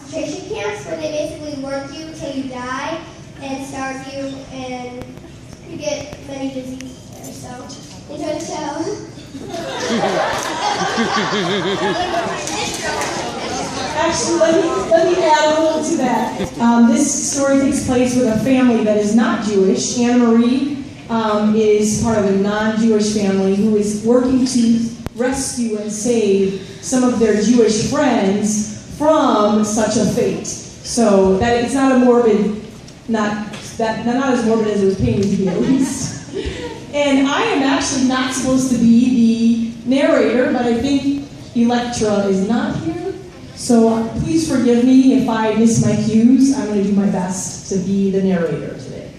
concentration camps where they basically work you until you die and starve you, and you get many diseases there. So enjoy the show. Actually, let me add a little to that. This story takes place with a family that is not Jewish. Anna Marie is part of a non-Jewish family who is working to rescue and save some of their Jewish friends from such a fate. So that it's not a morbid, not as morbid as it was painted to be, at least. And I am actually not supposed to be the narrator, but I think Electra is not here. So please forgive me if I miss my cues. I'm going to do my best to be the narrator today.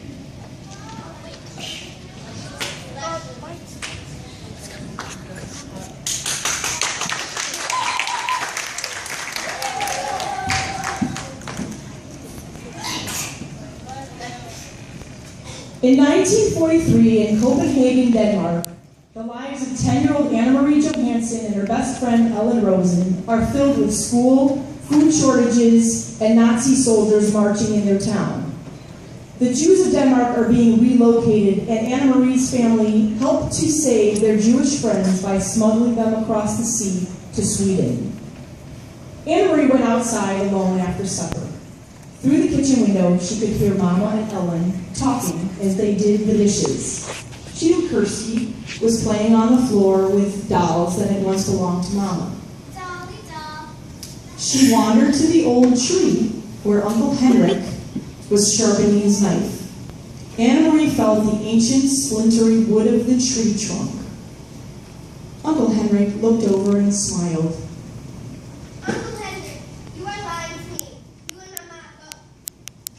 In 1943, in Copenhagen, Denmark, the lives of 10-year-old Anna Marie Johansen and her best friend Ellen Rosen are filled with school, food shortages, and Nazi soldiers marching in their town. The Jews of Denmark are being relocated, and Anna Marie's family helped to save their Jewish friends by smuggling them across the sea to Sweden. Anna Marie went outside alone after supper. Through the kitchen window, she could hear Mama and Ellen talking as they did the dishes. She knew Kirsty was playing on the floor with dolls that had once belonged to Mama. Dolly doll. She wandered to the old tree where Uncle Henrik was sharpening his knife. Anna Marie felt the ancient splintery wood of the tree trunk. Uncle Henrik looked over and smiled. Uncle Henrik, you are lying to me. You and Mama both.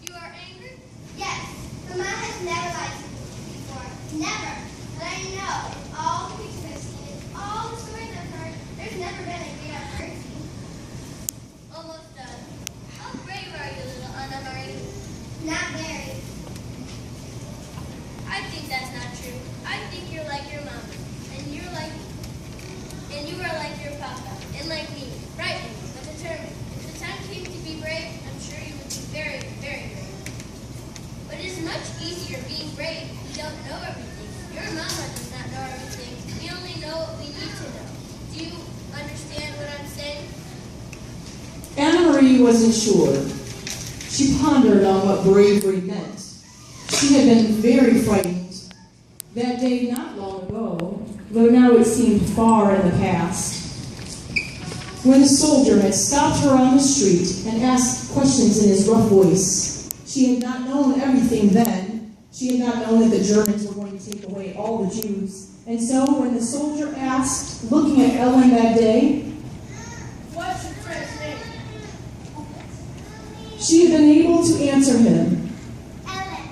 You are angry? Yes. Mama has never lied to me before. Never. But I know all the pictures I've seen, all the stories I've heard, there's never been a great adversity. Almost done. How brave are you, little Anna Marie? Not very. I think that's not true. I think you're like your mama, and you are like your papa, and like me, frightened but determined. If the time came to be brave, I'm sure you would be very, very brave. But it is much easier being brave if you don't know everything. Your mama does not know everything. We only know what we need to know. Do you understand what I'm saying? Anna Marie wasn't sure. She pondered on what bravery meant. She had been very frightened that day not long ago, though now it seemed far in the past, when a soldier had stopped her on the street and asked questions in his rough voice. She had not known everything then. She had not known that the Germans were going to take away all the Jews. And so when the soldier asked, looking at Ellen that day, What's your friend's name? she had been able to answer him, Ellen.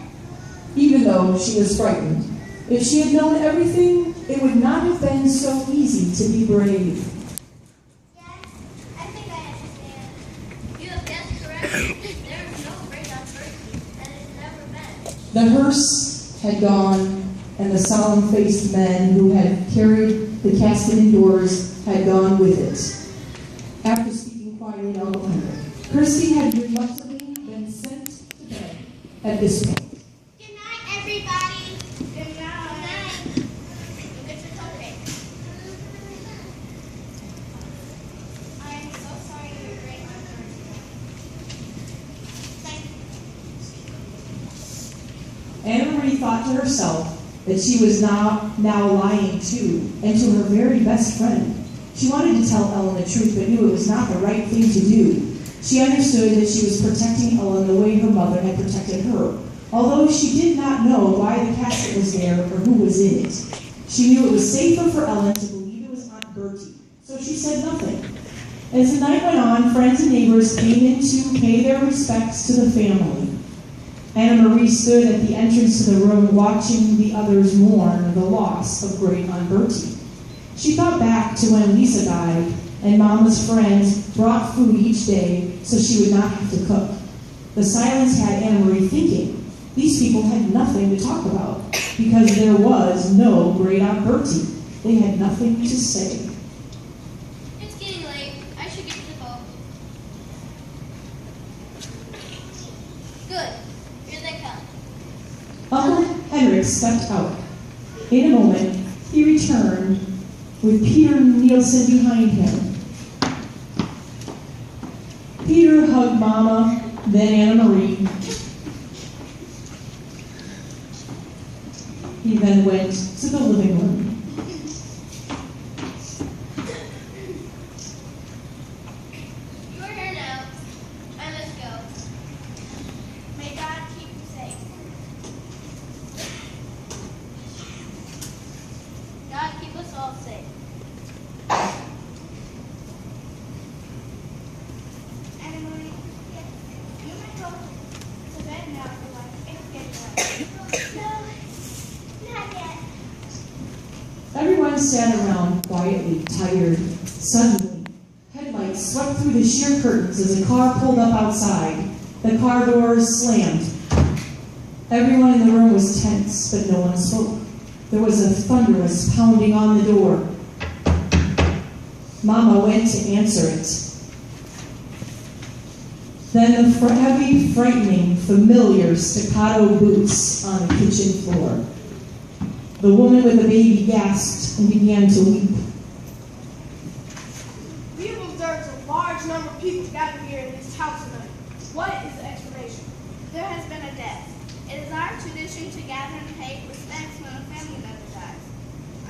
even though she was frightened. If she had known everything, it would not have been so easy to be brave. Yes, I think I understand. You have guessed correctly. There is no great adversity, and it's never been. The hearse had gone, and the solemn-faced men who had carried the casket indoors had gone with it. After speaking quietly to Uncle Henrik, Kirsty had reluctantly been sent to bed at this point. Good night, everybody. Good night. Get your topic. I am so sorry you're great adversity. Thank you. Anna Marie thought to herself that she was now lying too, and to her very best friend. She wanted to tell Ellen the truth, but knew it was not the right thing to do. She understood that she was protecting Ellen the way her mother had protected her, although she did not know why the casket was there or who was in it. She knew it was safer for Ellen to believe it was Aunt Bertie, so she said nothing. As the night went on, friends and neighbors came in to pay their respects to the family. Anna Marie stood at the entrance to the room watching the others mourn the loss of great Aunt Bertie. She thought back to when Lisa died and Mama's friends brought food each day so she would not have to cook. The silence had Anna Marie thinking. These people had nothing to talk about because there was no great Aunt Bertie. They had nothing to say. It's getting late. I should get to the boat. Henrik stepped out. In a moment, he returned with Peter Nielsen behind him. Peter hugged Mama, then Anna Marie. He then went to the living room. You're here now. I must go. May God keep you safe. God keep us all safe. Anna Marie, you might go to bed now if you like. It's getting late. No, not yet. Everyone sat around quietly, tired. Suddenly, headlights swept through the sheer curtains as a car pulled up outside. The car doors slammed. Everyone in the room was tense, but no one spoke. There was a thunderous pounding on the door. Mama went to answer it. Then the heavy, frightening, familiar staccato boots on the kitchen floor. The woman with the baby gasped and began to weep. We have observed a large number of people gathered here in this house tonight. What is the explanation? There has been a death. It is our tradition to gather and pay respects when a family member dies.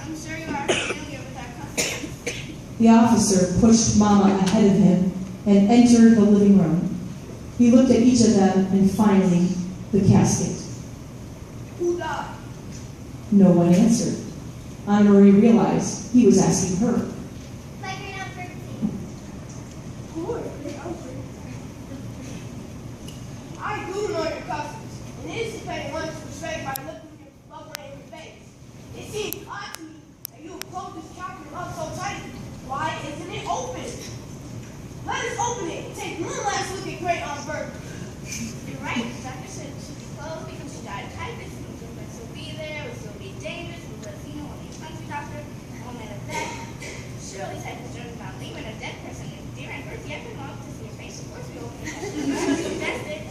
I'm sure you are familiar with our customs. The officer pushed Mama ahead of him and entered the living room. He looked at each of them and finally, the casket. Who died? No one answered. Anna Marie realized he was asking her. Like you're not pretty. Who are they? I do know your customs, and it is to pay one's respect by lifting your lover in your face. It seems odd to me that you have closed this cabinet up so tightly. Why isn't it open? Let us open it and take one last look at Great Aunt Bertha. You're right. The doctor said she was closed because she died of typhus. It would still be there. It would still be dangerous. It was, only a country doctor, woman of death. Surely typhus germs about leaving a dead person. And dear Aunt Bertie, I've been long to see your face. Of course we open it. You test it.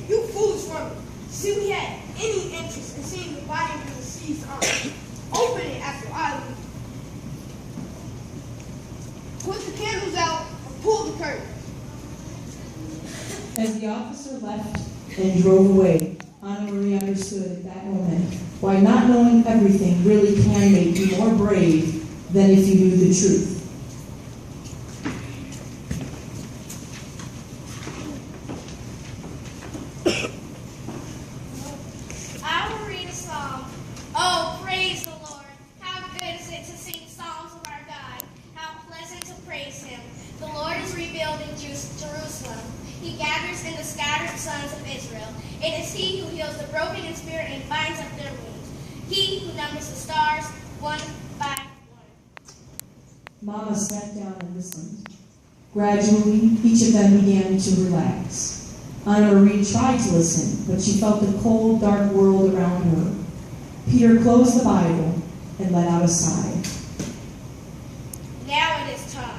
You foolish woman. See, we had any interest in seeing the body of the deceased aunt. Open it after I leave. Put the candles out and pull the curtain. As the officer left and drove away, Anna Marie understood at that moment why not knowing everything really can make you more brave than if you knew the truth. I will read a psalm. Oh, praise the Lord. How good is it to sing psalms of our God. How pleasant to praise him. The Lord is rebuilding Jerusalem. He gathers in the scattered sons of Israel. It is he who heals the broken in spirit and binds up their wounds. He who numbers the stars one by one. Mama sat down and listened. Gradually, each of them began to relax. Anna Marie tried to listen, but she felt the cold, dark world around her. Peter closed the Bible and let out a sigh. Now it is time.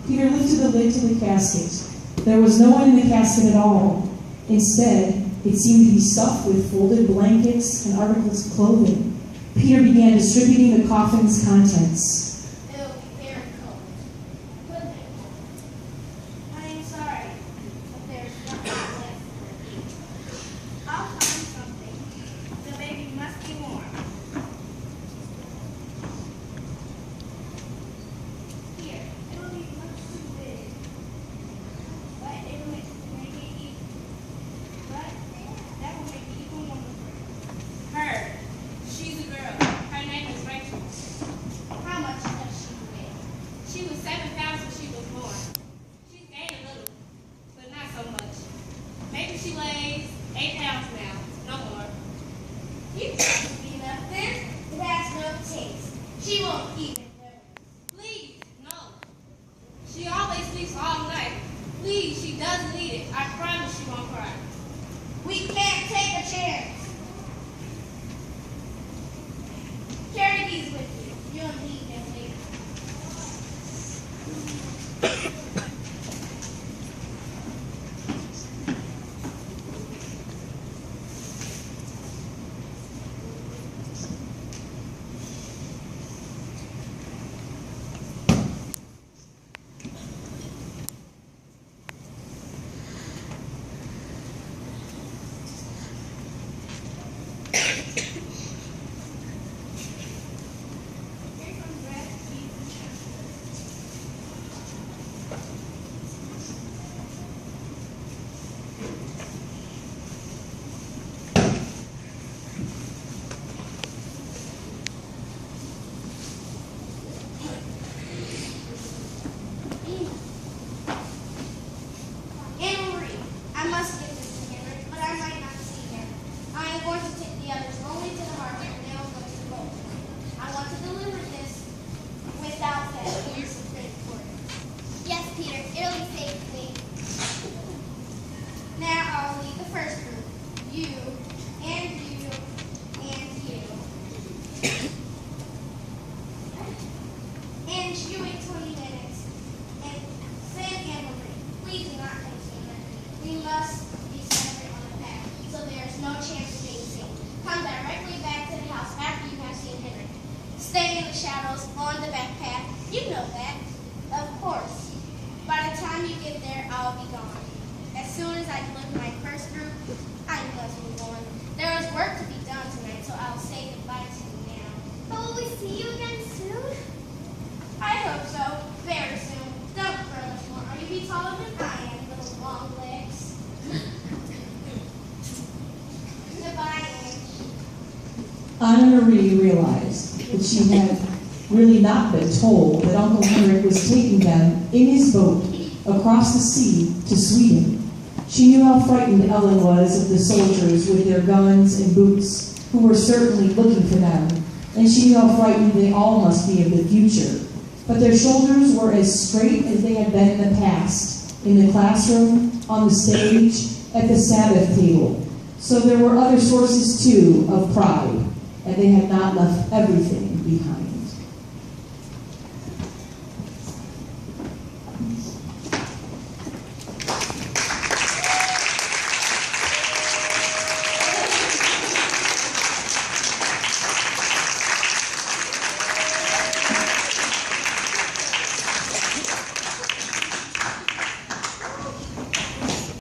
Peter lifted the lid to the casket. There was no one in the casket at all. Instead, it seemed to be stuffed with folded blankets and articles of clothing. Peter began distributing the coffin's contents. It'll be very cold. But I am sorry, but there's nothing left for you. I'll find something. The baby must be warm. Here, it will be much too big. But it will make it easy. But that will make it even warmer for you. Her. She's a girl. Her name is Rachel. How much does she weigh? She was 7 pounds when she was born. She's gained a little, but not so much. Maybe she weighs 8 pounds now, no more. You can't be nothing. It has no taste. She won't even know. Please, no. She always sleeps all night. Please, she doesn't need it. I promise she won't cry. We can't take a chance. Carry Freddie's with you. You and me can later. Here comes Red, Keith, and Chester. Anna Marie, I must give this to Henry, but I might not see him. I am going to take the others only to the harbor and they will go to the boat. I want to deliver this without that. Here's the thing for it. Yes, Peter, it'll be safely. Now I'll lead the first group. You, and you, and you. And you wait 20 minutes. And Sam and Marie, please do not come sooner. We must be separate on the path, so there is no chance of being seen. Come directly back to the house after you have seen Henry. Stay in the shadows on the back path. You know that. Of course. By the time you get there, I'll be gone. As soon as I deliver my first group, I must move on. There is work to be done tonight, so I'll say goodbye to you now. But will we see you again soon? I hope so. Very soon. Don't grow much more, or you'll be taller than I am, little long legs. Goodbye, Ange. Anna Marie realized that she had really not been told that Uncle Henrik was taking them in his boat across the sea to Sweden. She knew how frightened Ellen was of the soldiers with their guns and boots, who were certainly looking for them, and she knew how frightened they all must be of the future. But their shoulders were as straight as they had been in the past, in the classroom, on the stage, at the Sabbath table. So there were other sources, too, of pride, and they had not left everything behind.